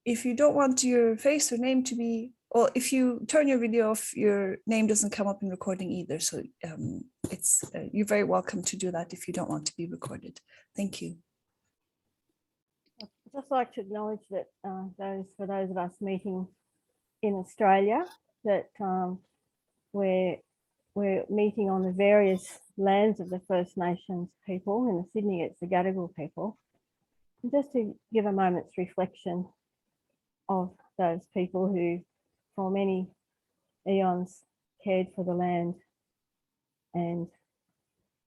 if you don't want your face or name to be, or if you turn your video off, your name doesn't come up in recording either. So it's you're very welcome to do that if you don't want to be recorded. Thank you. I'd just like to acknowledge that for those of us meeting in Australia, that we're meeting on the various lands of the First Nations people. In Sydney, it's the Gadigal people. And just to give a moment's reflection of those people who, for many eons, cared for the land, and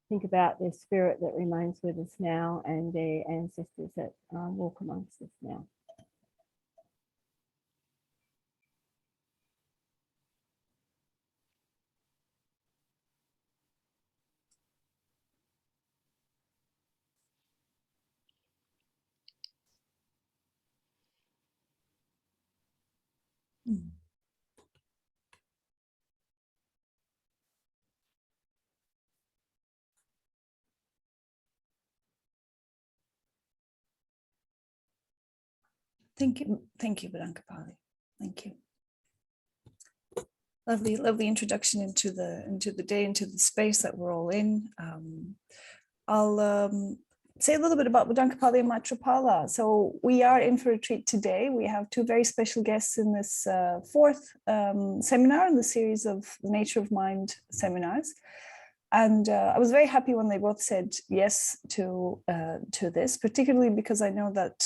think about their spirit that remains with us now and their ancestors that walk amongst us now. Thank you, Buddha Kapali. Thank you. Lovely introduction into the day, into the space that we're all in. I'll say a little bit about Buddha Kapali and Maithripala. So we are in for a treat today. We have two very special guests in this fourth seminar in the series of the Nature of Mind seminars. And I was very happy when they both said yes to this, particularly because I know that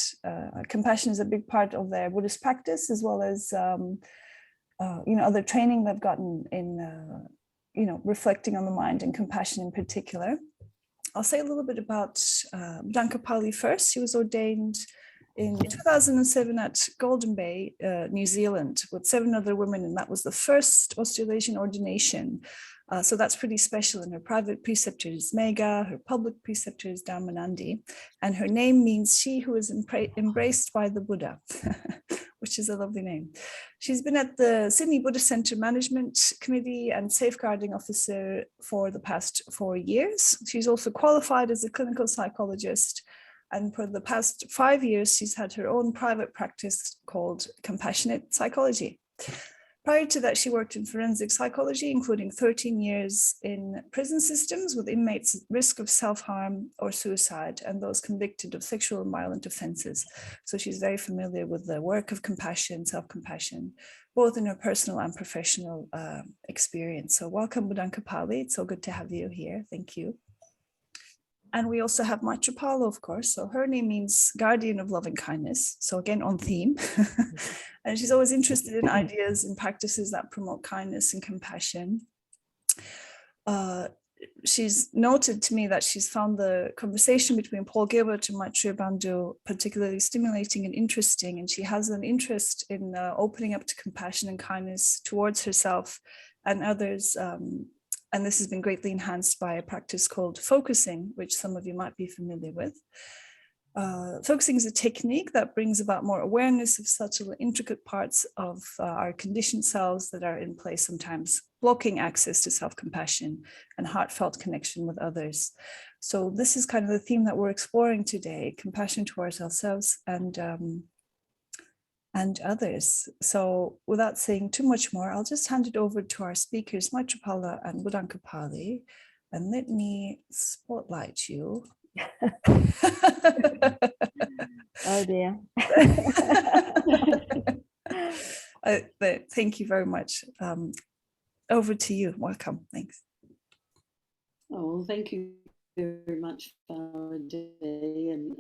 compassion is a big part of their Buddhist practice, as well as other training they've gotten in reflecting on the mind and compassion in particular. I'll say a little bit about Buddha Kapali first. She was ordained in 2007 at Golden Bay, New Zealand, with 7 other women, and that was the first Australasian ordination. So that's pretty special. And her private preceptor is Mega, her public preceptor is Dharmanandi, and her name means she who is embraced by the Buddha, which is a lovely name. She's been at the Sydney Buddhist Centre Management Committee and Safeguarding Officer for the past 4 years. She's also qualified as a clinical psychologist. And for the past 5 years, she's had her own private practice called Compassionate Psychology. Prior to that, she worked in forensic psychology, including 13 years in prison systems with inmates at risk of self-harm or suicide and those convicted of sexual and violent offenses. So she's very familiar with the work of compassion, self-compassion, both in her personal and professional experience. So welcome, Buddha Kapali. It's so good to have you here. Thank you. And we also have Maithripala, of course. So her name means guardian of loving kindness. So again, on theme. And she's always interested in ideas and practices that promote kindness and compassion. She's noted to me that she's found the conversation between Paul Gilbert and Maitreya Bandhu particularly stimulating and interesting. And she has an interest in opening up to compassion and kindness towards herself and others. And this has been greatly enhanced by a practice called focusing, which some of you might be familiar with. Focusing is a technique that brings about more awareness of subtle and intricate parts of our conditioned selves that are in place, sometimes blocking access to self-compassion and heartfelt connection with others. So this is kind of the theme that we're exploring today, compassion towards ourselves and others. So without saying too much more, I'll just hand it over to our speakers, Maithripala and Buddha Kapali, and let me spotlight you. Oh dear. Thank you very much. Over to you. Welcome. Thanks. Oh, thank you very much, Faraday. And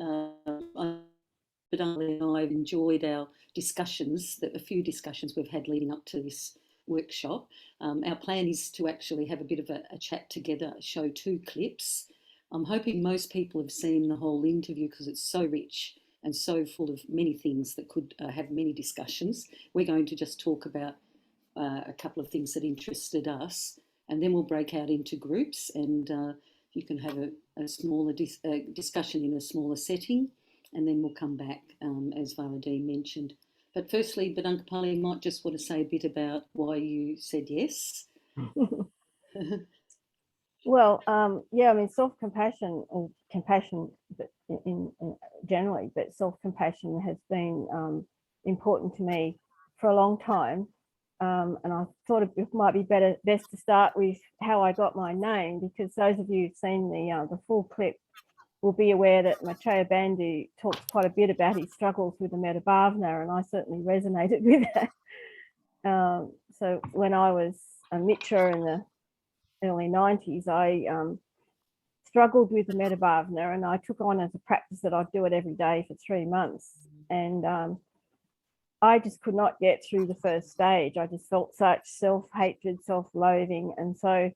I've enjoyed our discussions, a few discussions we've had leading up to this workshop. Our plan is to actually have a bit of a chat together, show 2 clips. I'm hoping most people have seen the whole interview because it's so rich and so full of many things that could have many discussions. We're going to just talk about a couple of things that interested us, and then we'll break out into groups and you can have a smaller discussion in a smaller setting, and then we'll come back, as Varadine mentioned. But firstly, Buddha Kapali, you might just want to say a bit about why you said yes. Well, yeah, I mean, self-compassion or compassion, but in generally, but self-compassion has been important to me for a long time. And I thought it might be best to start with how I got my name, because those of you who've seen the full clip will be aware that Maitreya Bandhu talks quite a bit about his struggles with the Metta Bhavana, and I certainly resonated with that. So when I was a Mitra in the early 90s, I struggled with the Metta Bhavana, and I took on as a practice that I'd do it every day for 3 months. And I just could not get through the first stage. I just felt such self-hatred, self-loathing. And so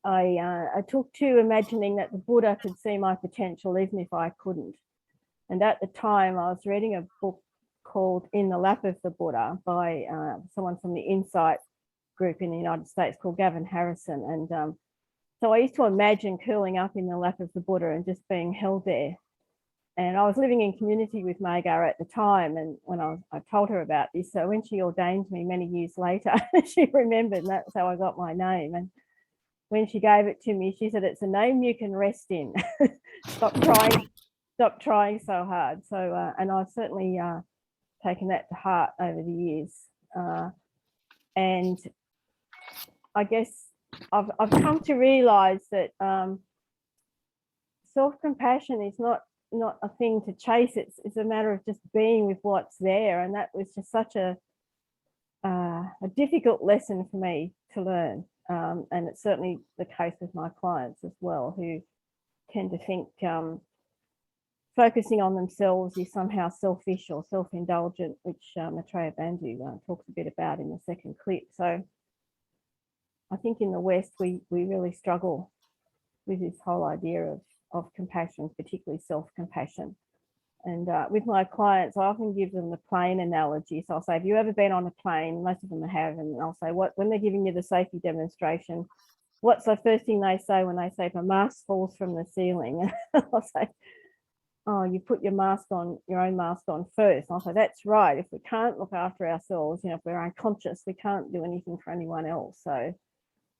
I took to imagining that the Buddha could see my potential even if I couldn't. And at the time, I was reading a book called In the Lap of the Buddha by someone from the Insight group in the United States called Gavin Harrison. And so I used to imagine curling up in the lap of the Buddha and just being held there. And I was living in community with Magar at the time. And when I told her about this, so when she ordained me many years later, she remembered, and that's how I got my name. And when she gave it to me, she said, "It's a name you can rest in. Stop trying so hard." So, and I've certainly taken that to heart over the years. And I guess I've come to realize that self-compassion is not a thing to chase. It's a matter of just being with what's there. And that was just such a difficult lesson for me to learn. And it's certainly the case with my clients as well, who tend to think focusing on themselves is somehow selfish or self-indulgent, which Maitreya Bandhu talks a bit about in the second clip. So I think in the West, we really struggle with this whole idea of compassion, particularly self-compassion. And with my clients, I often give them the plane analogy. So I'll say, have you ever been on a plane? Most of them have. And I'll say, when they're giving you the safety demonstration, what's the first thing they say when they say, if a mask falls from the ceiling? I'll say, oh, you put your own mask on first. And I'll say, that's right. If we can't look after ourselves, if we're unconscious, we can't do anything for anyone else. So,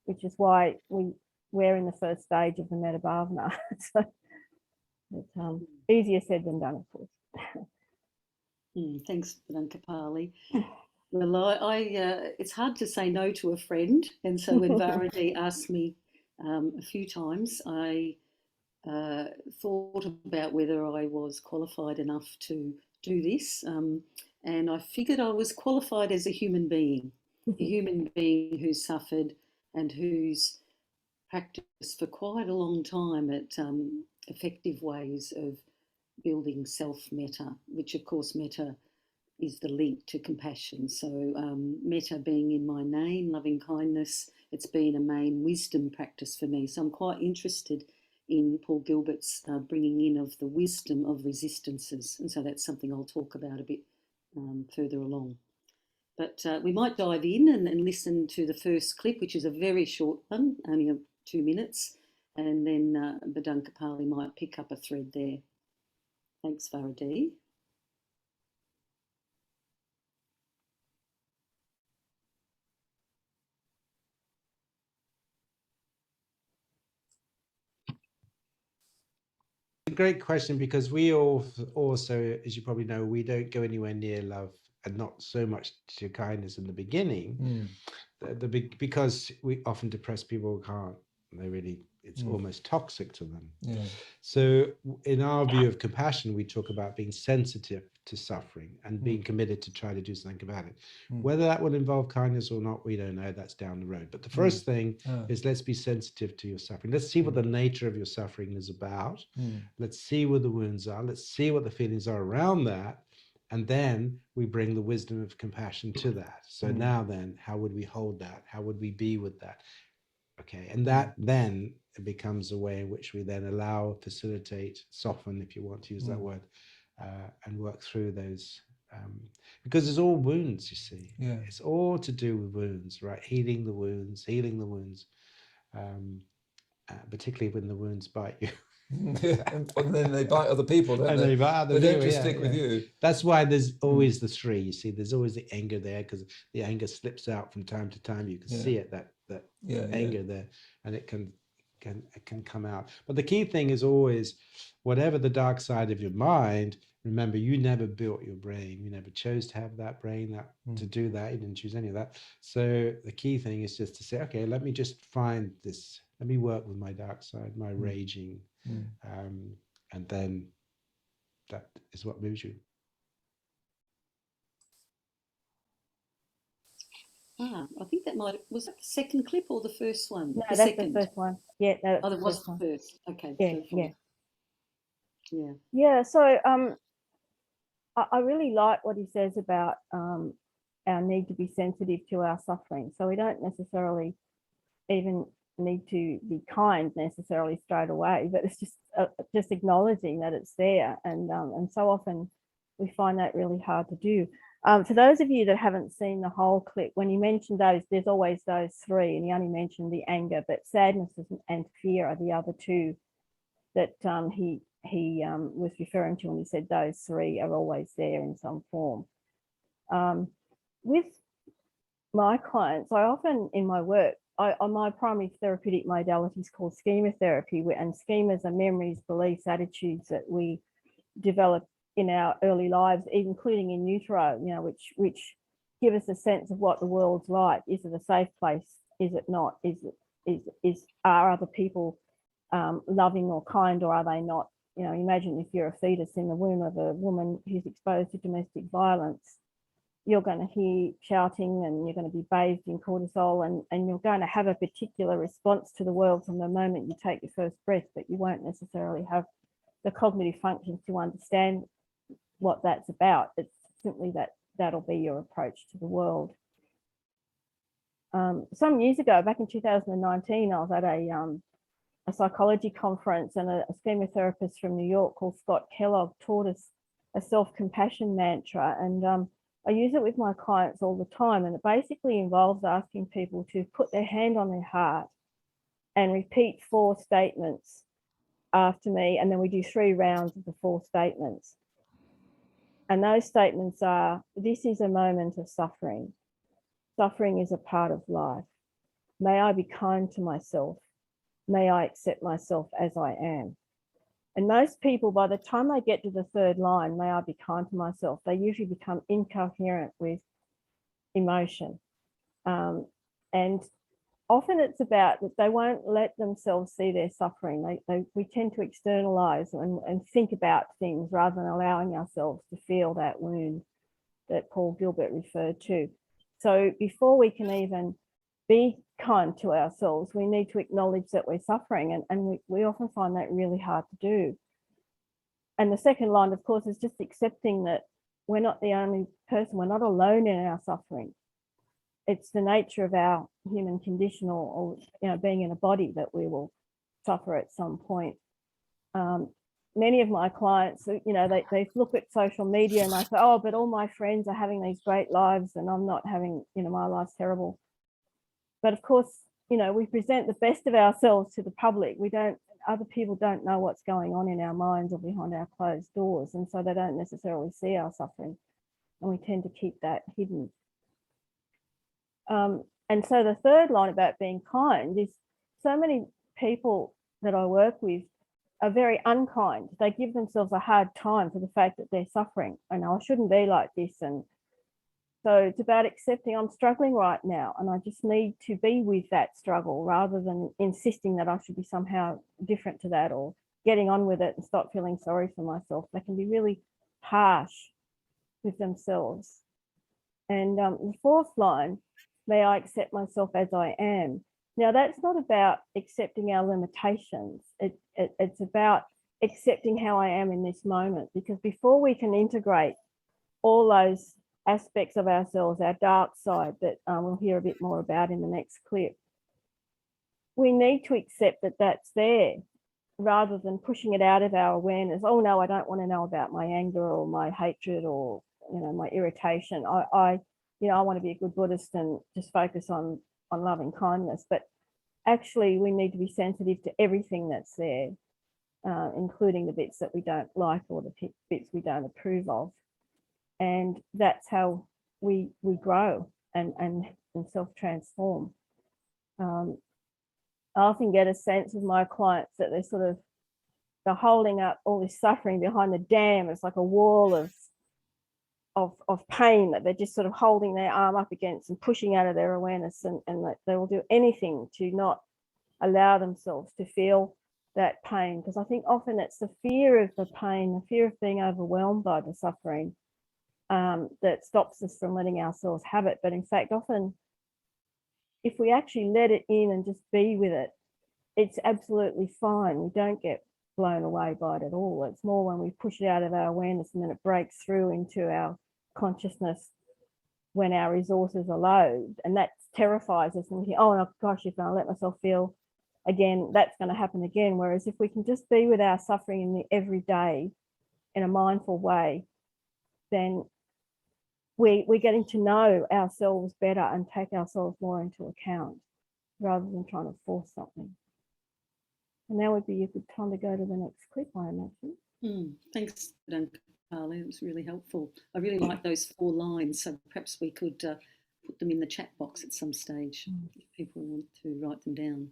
which is why we're in the first stage of the Metta Bhavana. So it's easier said than done, of course. Thanks, Kapali. Well, it's hard to say no to a friend. And so when Varadi asked me a few times, I thought about whether I was qualified enough to do this. And I figured I was qualified as a human being who's suffered and who's practiced for quite a long time at effective ways of building self-metta, which of course metta is the link to compassion. So metta being in my name, loving kindness, it's been a main wisdom practice for me. So I'm quite interested in Paul Gilbert's bringing in of the wisdom of resistances. And so that's something I'll talk about a bit further along. But we might dive in and listen to the first clip, which is a very short one, only 2 minutes, and then Badang Kapali might pick up a thread there. Thanks, Varadi. A great question, because we all also, as you probably know, we don't go anywhere near love and not so much to kindness in the beginning. Because we often depressed people can't. They really, it's almost toxic to them. So in our view of compassion, we talk about being sensitive to suffering and being committed to try to do something about it. Whether that will involve kindness or not, we don't know. That's down the road. But the first thing is, let's be sensitive to your suffering. Let's see what the nature of your suffering is about. Let's see where the wounds are. Let's see what the feelings are around that. And then we bring the wisdom of compassion to that. So now then, how would we hold that? How would we be with that? Okay, and that then it becomes a way in which we then allow, facilitate, soften, if you want to use that word, and work through those. Because it's all wounds, you see. It's all to do with wounds, right? Healing the wounds, particularly when the wounds bite you. And then they bite other people, don't they? They don't just stick with you. That's why there's always the three. You see, there's always the anger there, because the anger slips out from time to time. You can see it, that anger there. and it can come out. But the key thing is always, whatever the dark side of your mind, remember, you never built your brain. You never chose to have that brain, to do that. You didn't choose any of that. So the key thing is just to say, okay, let me just find this. Let me work with my dark side, my raging. And then that is what moves you. I think that was that the second clip or the first one? No, the that's second. the first one. Yeah, no, Oh, that's that the was first the one. first. Okay. Yeah. Yeah. So I really like what he says about our need to be sensitive to our suffering. So we don't necessarily even need to be kind necessarily straight away, but it's just acknowledging that it's there. And so often we find that really hard to do. For those of you that haven't seen the whole clip, when he mentioned there's always those three, and he only mentioned the anger, but sadness and fear are the other two that he was referring to when he said those three are always there in some form. With my clients, I often in my work, my primary therapeutic modality is called Schema Therapy, and schemas are memories, beliefs, attitudes that we develop in our early lives, including in utero, which give us a sense of what the world's like. Is it a safe place? Is it not? Are other people loving or kind, or are they not? Imagine if you're a fetus in the womb of a woman who's exposed to domestic violence, you're going to hear shouting and you're going to be bathed in cortisol, and you're going to have a particular response to the world from the moment you take your first breath, but you won't necessarily have the cognitive functions to understand what that's about. It's simply that'll be your approach to the world. Some years ago, back in 2019, I was at a psychology conference, and a schema therapist from New York called Scott Kellogg taught us a self-compassion mantra, and I use it with my clients all the time, and it basically involves asking people to put their hand on their heart and repeat 4 statements after me, and then we do 3 rounds of the 4 statements. And those statements are: this is a moment of suffering. Suffering is a part of life. May I be kind to myself. May I accept myself as I am. And most people, by the time they get to the 3rd line, may I be kind to myself, they usually become incoherent with emotion. And often it's about that they won't let themselves see their suffering. We tend to externalize and think about things rather than allowing ourselves to feel that wound that Paul Gilbert referred to. So before we can even be kind to ourselves, we need to acknowledge that we're suffering, and we often find that really hard to do. And the second line, of course, is just accepting that we're not the only person, we're not alone in our suffering. It's the nature of our human condition, or being in a body, that we will suffer at some point. Many of my clients, they look at social media and they say, oh, but all my friends are having these great lives and I'm not having, my life's terrible. But of course, we present the best of ourselves to the public. Other people don't know what's going on in our minds or behind our closed doors. And so they don't necessarily see our suffering. And we tend to keep that hidden. And so the third line about being kind is, so many people that I work with are very unkind. They give themselves a hard time for the fact that they're suffering. I shouldn't be like this. And so it's about accepting I'm struggling right now, and I just need to be with that struggle rather than insisting that I should be somehow different to that, or getting on with it and stop feeling sorry for myself. They can be really harsh with themselves. And the 4th line, may I accept myself as I am. Now, that's not about accepting our limitations. It's about accepting how I am in this moment, because before we can integrate all those aspects of ourselves, our dark side that we'll hear a bit more about in the next clip, we need to accept that that's there rather than pushing it out of our awareness. Oh no, I don't want to know about my anger or my hatred or my irritation. I want to be a good Buddhist and just focus on loving kindness. But actually, we need to be sensitive to everything that's there, including the bits that we don't like or the bits we don't approve of. And that's how we grow and self-transform. I often get a sense of my clients that they're holding up all this suffering behind the dam. It's like a wall of pain that they're just sort of holding their arm up against and pushing out of their awareness, and that they will do anything to not allow themselves to feel that pain. Because I think often it's the fear of the pain, the fear of being overwhelmed by the suffering, that stops us from letting ourselves have it. But in fact, often if we actually let it in and just be with it, it's absolutely fine. We don't get blown away by it at all. It's more when we push it out of our awareness and then it breaks through into our consciousness when our resources are low, and that terrifies us, and we think, oh gosh, if I let myself feel again, that's going to happen again. Whereas if we can just be with our suffering in the everyday in a mindful way, then we're getting to know ourselves better and take ourselves more into account rather than trying to force something. And now would be a good time to go to the next clip, I imagine. Thanks, Kapali. It was really helpful. I really like those 4 lines, so perhaps we could put them in the chat box at some stage if people want to write them down.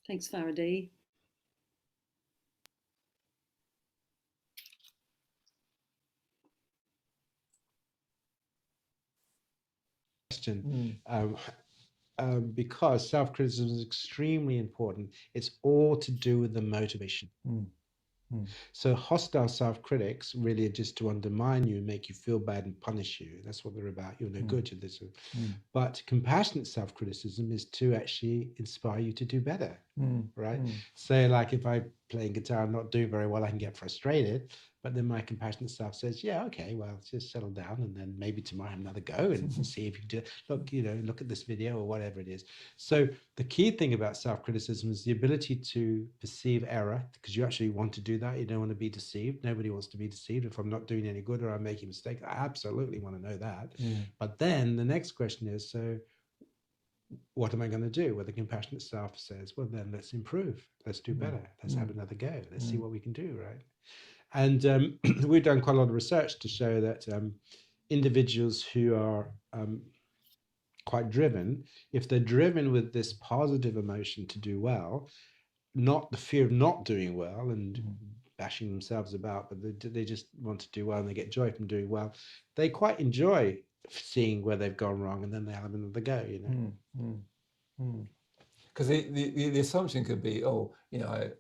Thanks, Faraday. Because self-criticism is extremely important. It's all to do with the motivation. So hostile self-critics really are just to undermine you, make you feel bad and punish you. That's what they're about. You're no good to this. But compassionate self-criticism is to actually inspire you to do better, right? So like if I play guitar and not do very well, I can get frustrated. But then my compassionate self says, yeah, okay, well, just settle down and then maybe tomorrow have another go and see if you do. Look at this video or whatever it is. So the key thing about self-criticism is the ability to perceive error, because you actually want to do that. You don't want to be deceived. Nobody wants to be deceived. If I'm not doing any good or I'm making mistakes, I absolutely want to know that. But then the next question is, so what am I going to do? Well, the compassionate self says, well, then let's improve. Let's do better. Let's have another go. Let's see what we can do, right? And we've done quite a lot of research to show that individuals who are quite driven, if they're driven with this positive emotion to do well, not the fear of not doing well and bashing themselves about, but they just want to do well and they get joy from doing well, they quite enjoy seeing where they've gone wrong and then they have another go, Because the assumption could be, oh,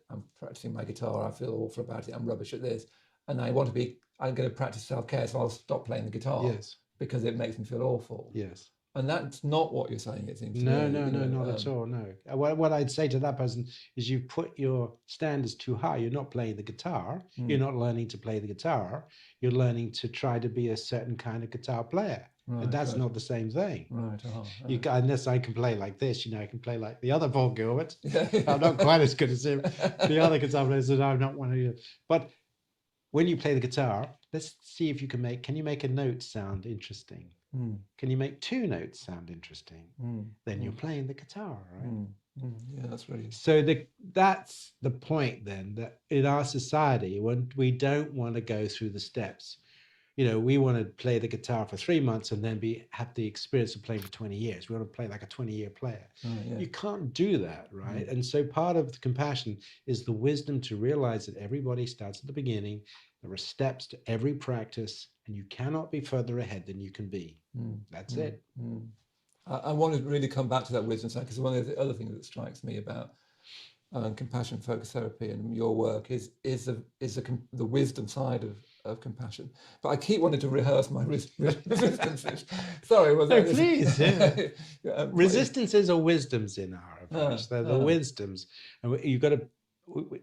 I'm practicing my guitar, I feel awful about it, I'm rubbish at this, and I'm going to practice self-care, so I'll stop playing the guitar because it makes me feel awful. Yes. And that's not what you're saying, it seems to No, me. not at all, no. What I'd say to that person is you've put your standards too high. You're not playing the guitar. You're not learning to play the guitar. You're learning to try to be a certain kind of guitar player. Right, and that's not the same thing. Right. Unless I can play like this, I can play like the other Paul Gilbert. I'm not quite as good as him. The other guitar players, and I'm not one of you. But when you play the guitar, let's see if you can you make a note sound interesting? Can you make 2 notes sound interesting? Then you're playing the guitar, right? Yeah, that's really. So that's the point then, that in our society, when we don't want to go through the steps, we want to play the guitar for 3 months and then have the experience of playing for 20 years. We want to play like a 20-year player. You can't do that, right? And so part of the compassion is the wisdom to realize that everybody starts at the beginning. There are steps to every practice, and you cannot be further ahead than you can be. That's it. I want to really come back to that wisdom side, because one of the other things that strikes me about compassion focused therapy and your work is the wisdom side of compassion. But I keep wanting to rehearse my resistances. Sorry, was that? Please, yeah. Resistances are wisdoms in our approach. They're the wisdoms, and you've got to.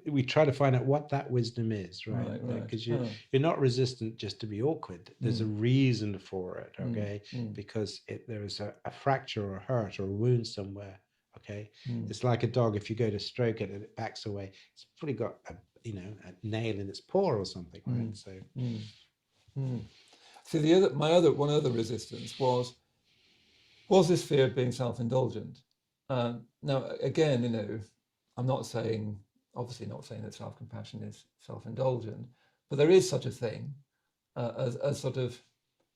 We try to find out what that wisdom is, right? Because you're not resistant just to be awkward. There's a reason for it, okay? Because there is a fracture or a hurt or a wound somewhere, okay? It's like a dog. If you go to stroke it and it backs away, it's probably got a nail in its paw or something, right? So, See, one other resistance was this fear of being self-indulgent. Now, again, I'm obviously not saying that self-compassion is self-indulgent, but there is such a thing as sort of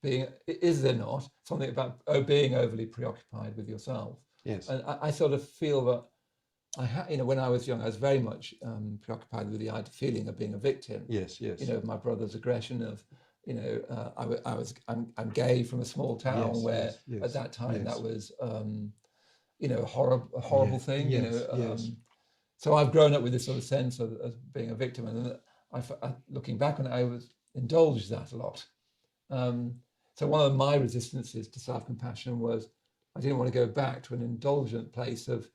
being, is there not, something about being overly preoccupied with yourself Yes. And I sort of feel that when I was young, I was very much preoccupied with the feeling of being a victim. Yes. Yes. You know, of my brother's aggression, of, I'm gay from a small town Yes, where yes, yes, at that time yes. that was, a horrible thing. Yes, yes. So I've grown up with this sort of sense of being a victim, and looking back on it, I was indulged that a lot. So one of my resistances to self-compassion was I didn't want to go back to an indulgent place of,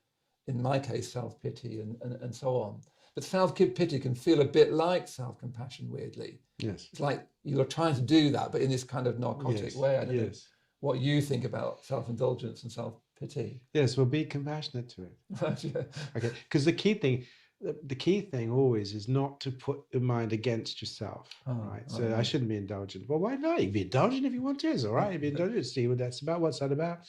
in my case, self-pity and so on. But self-pity can feel a bit like self-compassion, weirdly. Yes. It's like you're trying to do that, but in this kind of narcotic Yes, way. I don't know yes. what you think about self-indulgence and self-pity. Yes, well, be compassionate to it. Yeah. Okay, because the key thing always is not to put your mind against yourself, right? So I shouldn't be indulgent. Well, why not? You can be indulgent if you want to. It's all right. You be indulgent. See what that's about. What's that about?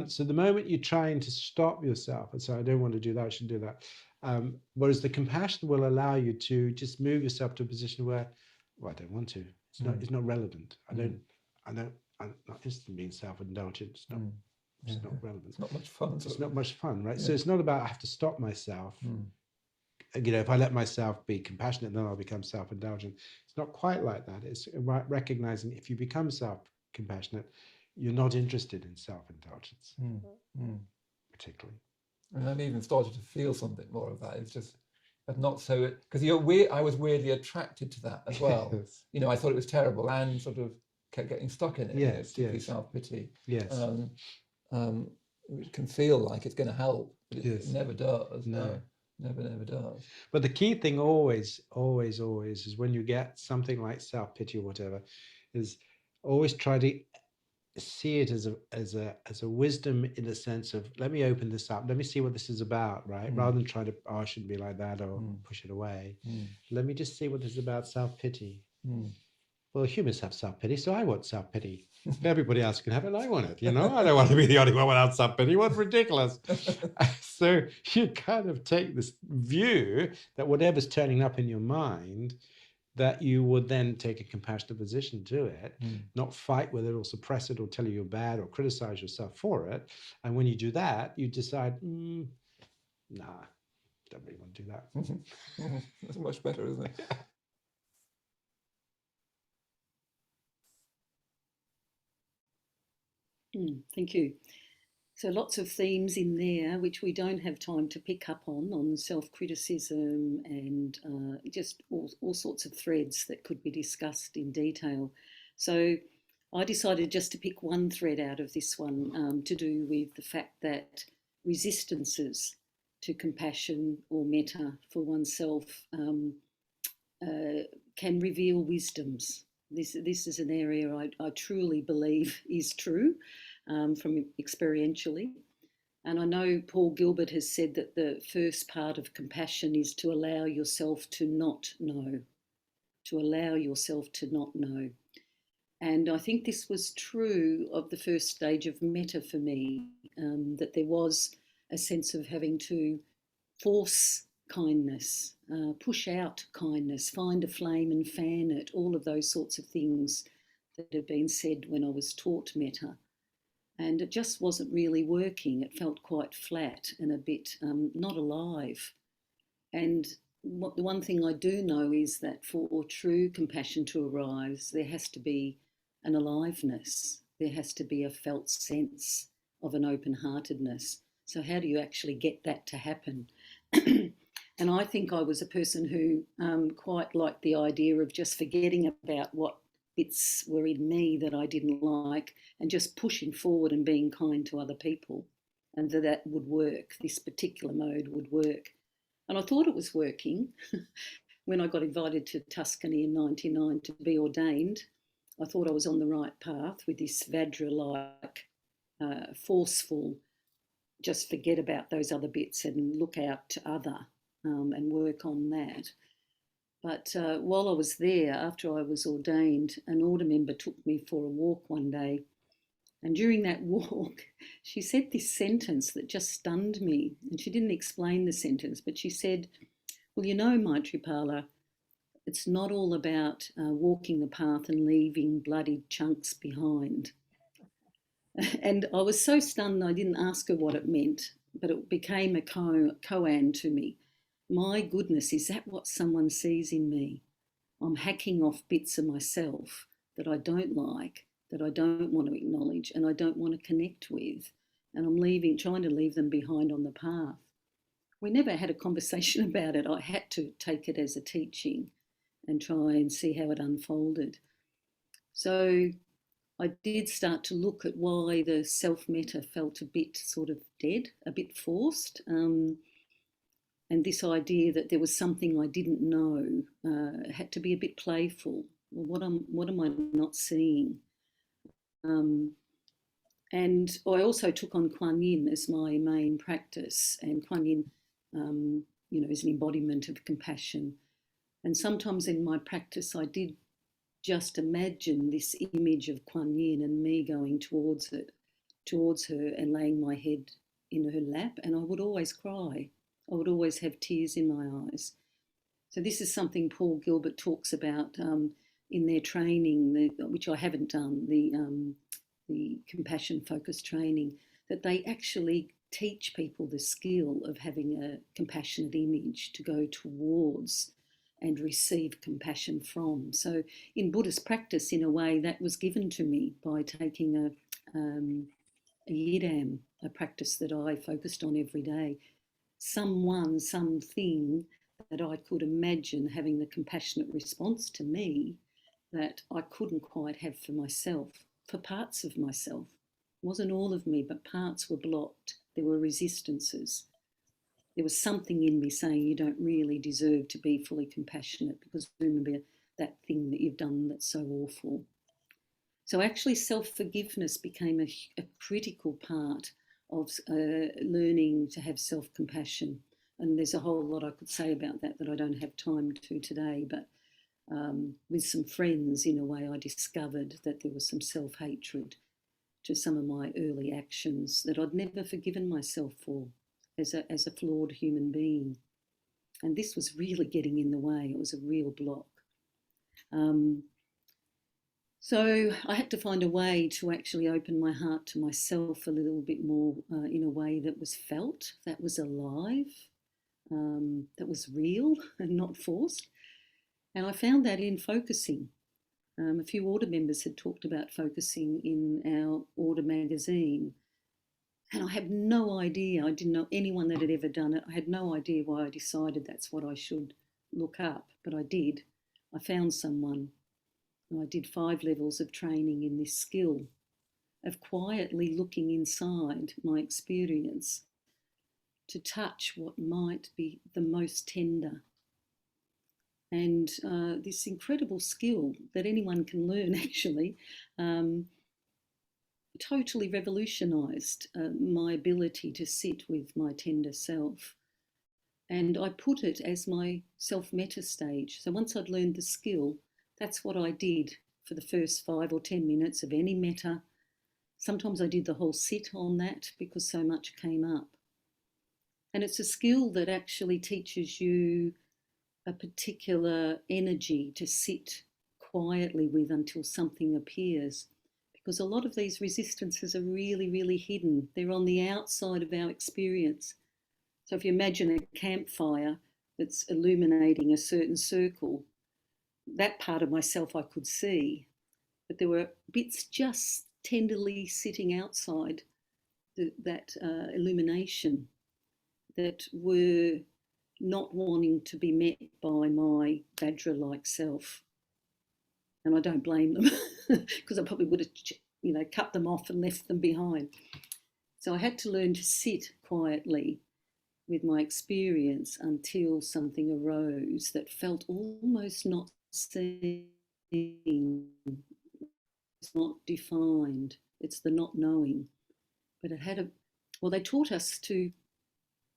So the moment you're trying to stop yourself and say, I don't want to do that, I shouldn't do that. Whereas the compassion will allow you to just move yourself to a position where, well, I don't want to. It's not relevant. I'm not interested in being self-indulgent. It's not relevant. It's not much fun. It's not much fun, right? Yeah. So it's not about I have to stop myself. If I let myself be compassionate, then I'll become self-indulgent. It's not quite like that. It's recognizing if you become self-compassionate, you're not interested in self-indulgence, particularly. And I've even started to feel something more of that. It's just not so, because I was weirdly attracted to that as well. Yes. I thought it was terrible and sort of kept getting stuck in it. Yes, particularly yes. self-pity. Yes. It can feel like it's going to help, but it Yes. never does. No. Never does. But the key thing always is when you get something like self-pity or whatever, is always try to see it as a wisdom, in the sense of, let me open this up, let me see what this is about, right? Rather than trying to, I shouldn't be like that, or push it away. Let me just see what this is about. Self-pity. Well, humans have self-pity, so I want self-pity. If everybody else can have it, I want it. I don't want to be the only one without self-pity. What's ridiculous? So you kind of take this view that whatever's turning up in your mind, that you would then take a compassionate position to it, not fight with it or suppress it or tell you you're bad or criticize yourself for it. And when you do that, you decide, nah, don't really want to do that. That's much better, isn't it? Thank you. So lots of themes in there which we don't have time to pick up on self-criticism and just all sorts of threads that could be discussed in detail. So I decided just to pick one thread out of this one to do with the fact that resistances to compassion or metta for oneself can reveal wisdoms. This is an area I truly believe is true from experientially. And I know Paul Gilbert has said that the first part of compassion is to allow yourself to not know, to allow yourself to not know. And I think this was true of the first stage of metta for me, that there was a sense of having to force kindness, push out kindness, find a flame and fan it, all of those sorts of things that have been said when I was taught metta. And it just wasn't really working. It felt quite flat and a bit not alive. And the one thing I do know is that for true compassion to arise, there has to be an aliveness. There has to be a felt sense of an open-heartedness. So how do you actually get that to happen? And I think I was a person who quite liked the idea of just forgetting about what bits were in me that I didn't like and just pushing forward and being kind to other people, and that would work. This particular mode would work. And I thought it was working. When I got invited to Tuscany in 1999 to be ordained, I thought I was on the right path with this Vajra-like, forceful, just forget about those other bits and look out to other and work on that. But while I was there, after I was ordained, an order member took me for a walk one day. And during that walk, she said this sentence that just stunned me. And she didn't explain the sentence, but she said, well, you know, Maitripala, it's not all about walking the path and leaving bloody chunks behind. And I was so stunned I didn't ask her what it meant, but it became a koan to me. My goodness, is that what someone sees in me? I'm hacking off bits of myself that I don't like, that I don't want to acknowledge and I don't want to connect with. And I'm trying to leave them behind on the path. We never had a conversation about it. I had to take it as a teaching and try and see how it unfolded. So I did start to look at why the self-meta felt a bit sort of dead, a bit forced. And this idea that there was something I didn't know had to be a bit playful. Well, what am I not seeing? And I also took on Kuan Yin as my main practice, and Kuan Yin, is an embodiment of compassion. And sometimes in my practice, I did just imagine this image of Kuan Yin and me going towards her and laying my head in her lap, and I would always cry. I would always have tears in my eyes. So this is something Paul Gilbert talks about in their training, which I haven't done, the compassion focused training, that they actually teach people the skill of having a compassionate image to go towards and receive compassion from. So in Buddhist practice, in a way, that was given to me by taking a yidam, a practice that I focused on every day. Someone, something that I could imagine having the compassionate response to me that I couldn't quite have for myself, for parts of myself. It wasn't all of me, but parts were blocked. There were resistances. There was something in me saying you don't really deserve to be fully compassionate because remember that thing that you've done that's so awful. So actually self-forgiveness became a critical part of learning to have self-compassion. And there's a whole lot I could say about that I don't have time to today, but with some friends, in a way, I discovered that there was some self-hatred to some of my early actions that I'd never forgiven myself for as a flawed human being. And this was really getting in the way. It was a real block. So I had to find a way to actually open my heart to myself a little bit more in a way that was felt, that was alive, that was real and not forced. And I found that in focusing. A few order members had talked about focusing in our order magazine. And I had no idea, I didn't know anyone that had ever done it. I had no idea why I decided that's what I should look up, but I did. I found someone. I did 5 levels of training in this skill of quietly looking inside my experience to touch what might be the most tender. And this incredible skill that anyone can learn actually totally revolutionised my ability to sit with my tender self. And I put it as my self-meta stage. So once I'd learned the skill, that's what I did for the first 5 or 10 minutes of any meta. Sometimes I did the whole sit on that because so much came up. And it's a skill that actually teaches you a particular energy to sit quietly with until something appears. Because a lot of these resistances are really, really hidden. They're on the outside of our experience. So if you imagine a campfire that's illuminating a certain circle, that part of myself I could see, but there were bits just tenderly sitting outside that illumination that were not wanting to be met by my Vajra-like self. And I don't blame them because I probably would have, cut them off and left them behind. So I had to learn to sit quietly with my experience until something arose that felt almost not seen. It's not defined. It's the not knowing. But it had they taught us to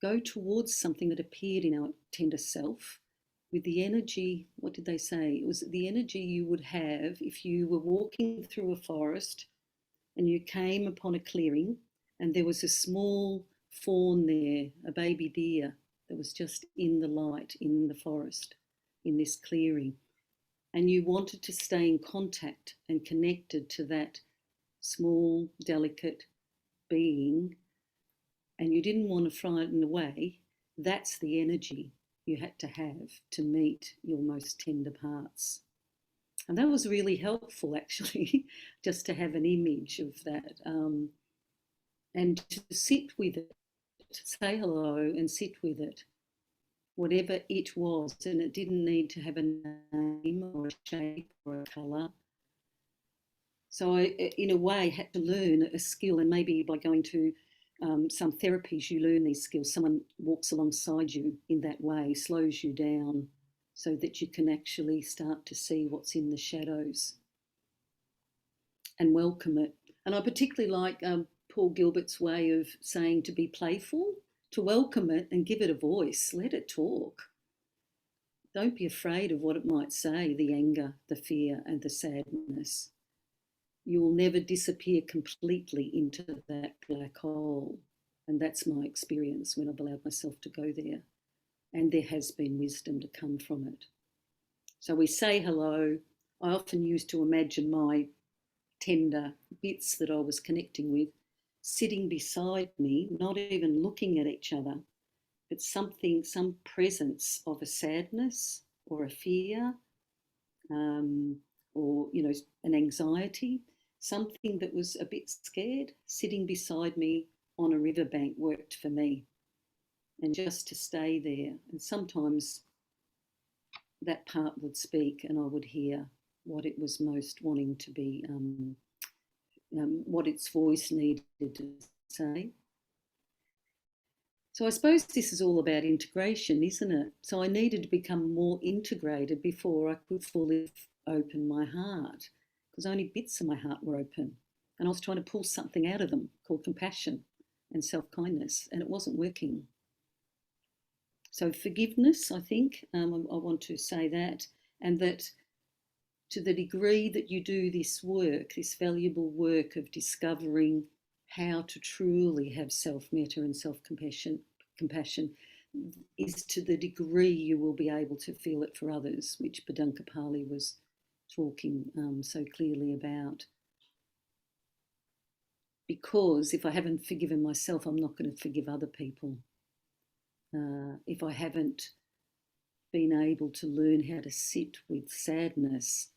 go towards something that appeared in our tender self with the energy, what did they say? It was the energy you would have if you were walking through a forest and you came upon a clearing and there was a small fawn there, a baby deer that was just in the light in the forest, in this clearing. And you wanted to stay in contact and connected to that small, delicate being, and you didn't want to frighten away, that's the energy you had to have to meet your most tender parts. And that was really helpful, actually, just to have an image of that, and to sit with it, say hello and sit with it, whatever it was. And it didn't need to have a name or a shape or a colour. So I, in a way, had to learn a skill, and maybe by going to some therapies, you learn these skills. Someone walks alongside you in that way, slows you down so that you can actually start to see what's in the shadows and welcome it. And I particularly like Paul Gilbert's way of saying to be playful, to welcome it and give it a voice, let it talk. Don't be afraid of what it might say, the anger, the fear and the sadness. You will never disappear completely into that black hole. And that's my experience when I've allowed myself to go there. And there has been wisdom to come from it. So we say hello. I often used to imagine my tender bits that I was connecting with sitting beside me, not even looking at each other, but something, some presence of a sadness or a fear, or, you know, an anxiety, something that was a bit scared, sitting beside me on a riverbank worked for me. And just to stay there. And sometimes that part would speak and I would hear what it was most wanting to be, what its voice needed to say. So I suppose this is all about integration, isn't it? So I needed to become more integrated before I could fully open my heart, because only bits of my heart were open. And I was trying to pull something out of them called compassion and self-kindness, and it wasn't working. So forgiveness, I think, I want to say that, and that to the degree that you do this work, this valuable work of discovering how to truly have self-metta and self-compassion, is to the degree you will be able to feel it for others, which Kapali was talking so clearly about. Because if I haven't forgiven myself, I'm not going to forgive other people. If I haven't been able to learn how to sit with sadness,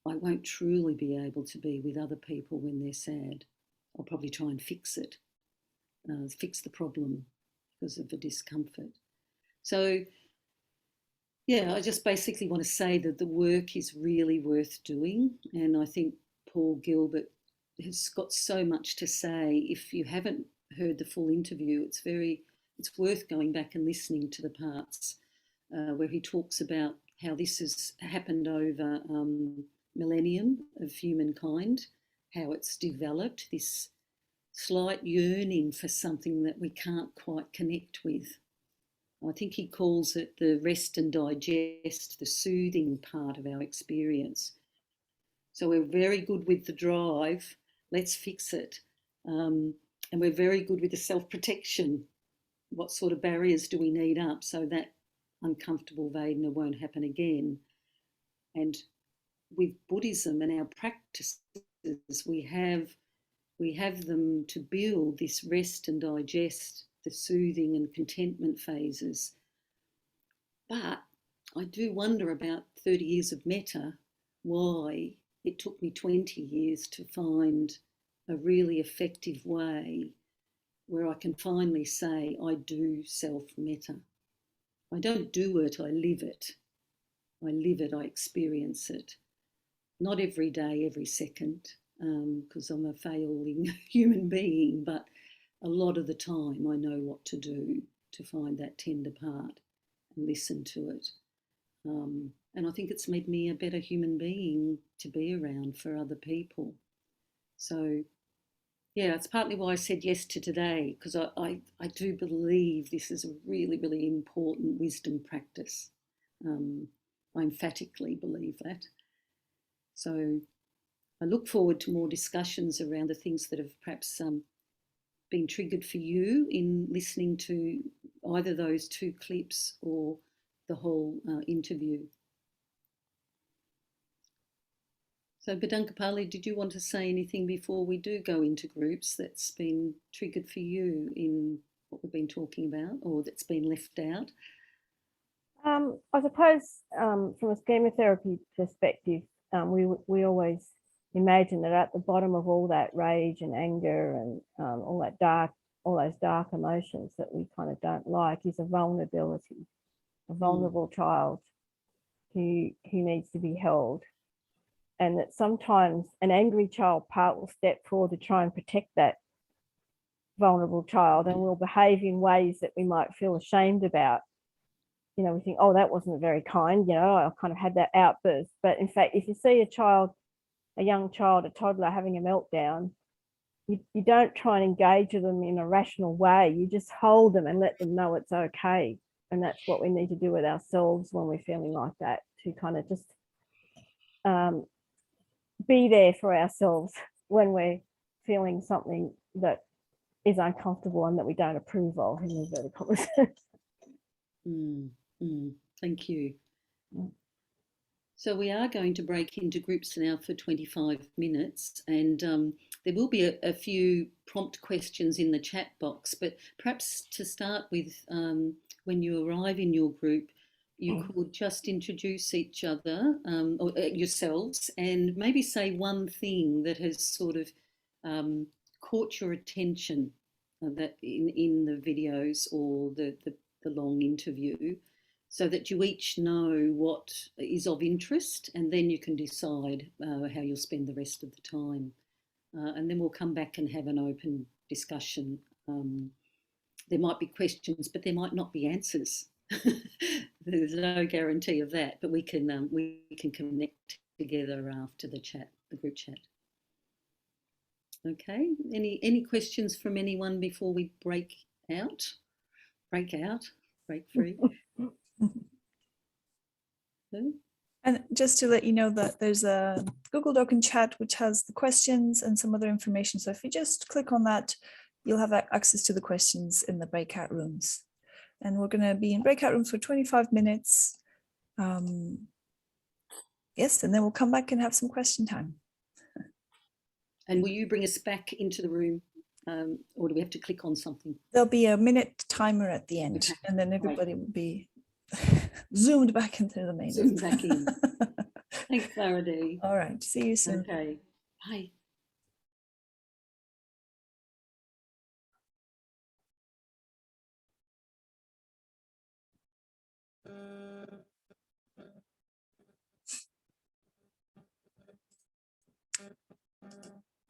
I won't truly be able to be with other people when they're sad. I'll probably try and fix it, fix the problem because of the discomfort. So, yeah, I just basically want to say that the work is really worth doing. And I think Paul Gilbert has got so much to say. If you haven't heard the full interview, it's worth going back and listening to the parts where he talks about how this has happened over millennium of humankind, how it's developed this slight yearning for something that we can't quite connect with. I think he calls it the rest and digest, the soothing part of our experience. So we're very good with the drive, let's fix it. And we're very good with the self-protection. What sort of barriers do we need up so that uncomfortable Vedana won't happen again? And with Buddhism and our practices, we have them to build this rest and digest, the soothing and contentment phases. But I do wonder about 30 years of metta, why it took me 20 years to find a really effective way where I can finally say, I do self-metta. I don't do it, I live it. I live it, I experience it. Not every day, every second, because I'm a failing human being, but a lot of the time I know what to do to find that tender part and listen to it. And I think it's made me a better human being to be around for other people. So, yeah, it's partly why I said yes to today, because I do believe this is a really, really important wisdom practice. I emphatically believe that. So I look forward to more discussions around the things that have perhaps been triggered for you in listening to either those two clips or the whole interview. So, Kapali, did you want to say anything before we do go into groups that's been triggered for you in what we've been talking about, or that's been left out? I suppose from a schema therapy perspective, we always imagine that at the bottom of all that rage and anger and all those dark emotions that we kind of don't like is a vulnerability, a vulnerable child who needs to be held. And that sometimes an angry child part will step forward to try and protect that vulnerable child and will behave in ways that we might feel ashamed about. You know, we think, oh, that wasn't very kind, you know, I kind of had that outburst. But in fact, if you see a young child, a toddler having a meltdown, you don't try and engage with them in a rational way. You just hold them and let them know it's okay. And that's what we need to do with ourselves when we're feeling like that, to kind of just be there for ourselves when we're feeling something that is uncomfortable and that we don't approve of, in inverted commas. Thank you. So we are going to break into groups now for 25 minutes, and there will be a few prompt questions in the chat box, but perhaps to start with, when you arrive in your group, you could just introduce each other or yourselves, and maybe say one thing that has sort of caught your attention that in the videos or the long interview, so that you each know what is of interest, and then you can decide how you'll spend the rest of the time. And then we'll come back and have an open discussion. There might be questions, but there might not be answers. There's no guarantee of that, but we can connect together after the chat, the group chat. Okay. Any questions from anyone before we break free? And just to let you know that there's a Google Doc and chat which has the questions and some other information. So if you just click on that, you'll have access to the questions in the breakout rooms. And we're going to be in breakout rooms for 25 minutes. Yes, and then we'll come back and have some question time. And will you bring us back into the room, or do we have to click on something? There'll be a minute timer at the end, okay, and then everybody will be zoomed back into the main. Zoomed back in. Thanks, Faraday. All right, see you soon. Okay, bye.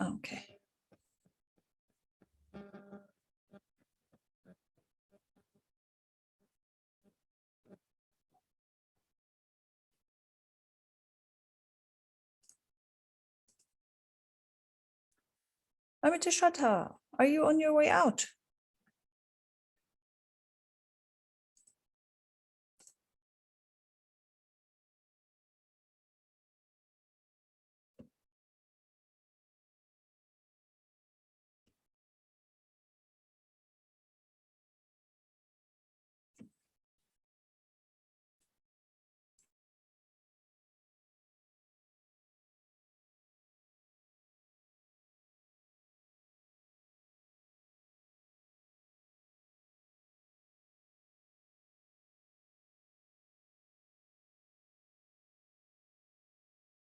Okay. Amita Shraddha, are you on your way out?